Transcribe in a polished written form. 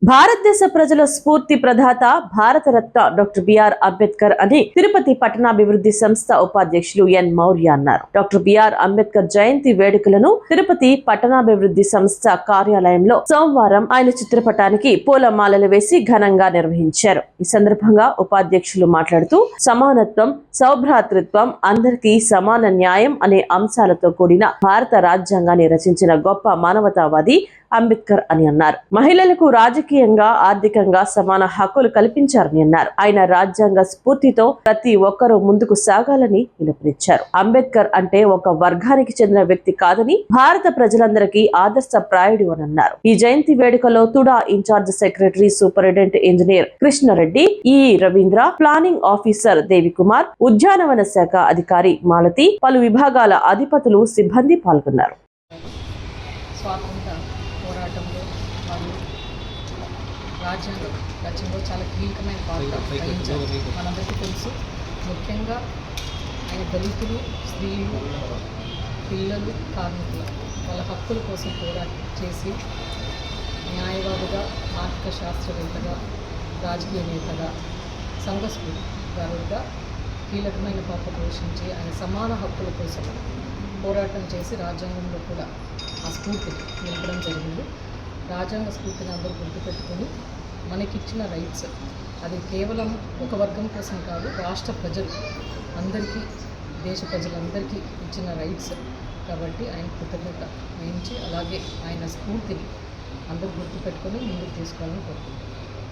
భారతదేశ ప్రజల స్ఫూర్తి ప్రదాత భారతరత్న డాక్టర్ బిఆర్ అంబేద్కర్ అని తిరుపతి పట్టణాభివృద్ధి సంస్థ ఉపాధ్యక్షులు ఎన్ మౌర్య అన్నారు. డాక్టర్ బిఆర్ అంబేద్కర్ జయంతి వేడుకలను తిరుపతి పట్టణాభివృద్ధి సంస్థ కార్యాలయంలో సోమవారం ఆయన చిత్రపటానికి పూలమాలలు వేసి ఘనంగా నిర్వహించారు. ఈ సందర్భంగా ఉపాధ్యక్షులు మాట్లాడుతూ సమానత్వం, సౌభ్రాతృత్వం, అందరికీ సమాన న్యాయం అనే అంశాలతో కూడిన భారత రాజ్యాంగాన్ని రచించిన గొప్ప మానవతావాది అంబేద్కర్ అని అన్నారు. మహిళలకు రాజకీయంగా, ఆర్థికంగా సమాన హక్కులు కల్పించారని అన్నారు. ఆయన రాజ్యాంగ స్ఫూర్తితో ప్రతి ఒక్కరూ ముందుకు సాగాలని పిలుపునిచ్చారు. అంబేద్కర్ అంటే ఒక వర్గానికి చెందిన వ్యక్తి కాదని భారత ప్రజలందరికీ ఆదర్శప్రాయుడు అని అన్నారు. ఈ జయంతి వేడుకలో TUDA in-charge secretary superintendent engineer Krishna Reddy, ఈ రవీంద్ర, ప్లానింగ్ ఆఫీసర్ దేవికుమార్, ఉద్యానవన శాఖ అధికారి మాలతి, పలు విభాగాల అధిపతులు, సిబ్బంది పాల్గొన్నారు. పోరాటంలో మరియు రాజ్యాంగ రచనలో చాలా కీలకమైన పాత్ర వహించారు. మనందరికీ తెలుసు. ముఖ్యంగా ఆయన దళితులు, స్త్రీలు, పిల్లలు, కార్మికులు వాళ్ళ హక్కుల కోసం పోరాటం చేసి న్యాయవాదిగా, ఆర్థిక శాస్త్రవేత్తగా, రాజకీయ నేతగా, సంఘస్ఫూర్తిగా కీలకమైన పాత్ర పోషించి ఆయన సమాన హక్కుల కోసం పోరాటం చేసి రాజ్యాంగంలో కూడా ఆ స్ఫూర్తిని నింపడం జరిగింది. రాజ్యాంగ స్ఫూర్తిని అందరూ గుర్తుపెట్టుకొని మనకిచ్చిన రైట్స్ అది కేవలం ఒక వర్గం కోసం కాదు, రాష్ట్ర ప్రజలు అందరికీ, దేశ ప్రజలందరికీ ఇచ్చిన రైట్స్ కాబట్టి ఆయన కృతజ్ఞత వహించి అలాగే ఆయన స్ఫూర్తిని అందరూ గుర్తుపెట్టుకొని ముందుకు తీసుకోవాలని కోరుకుంటున్నాను.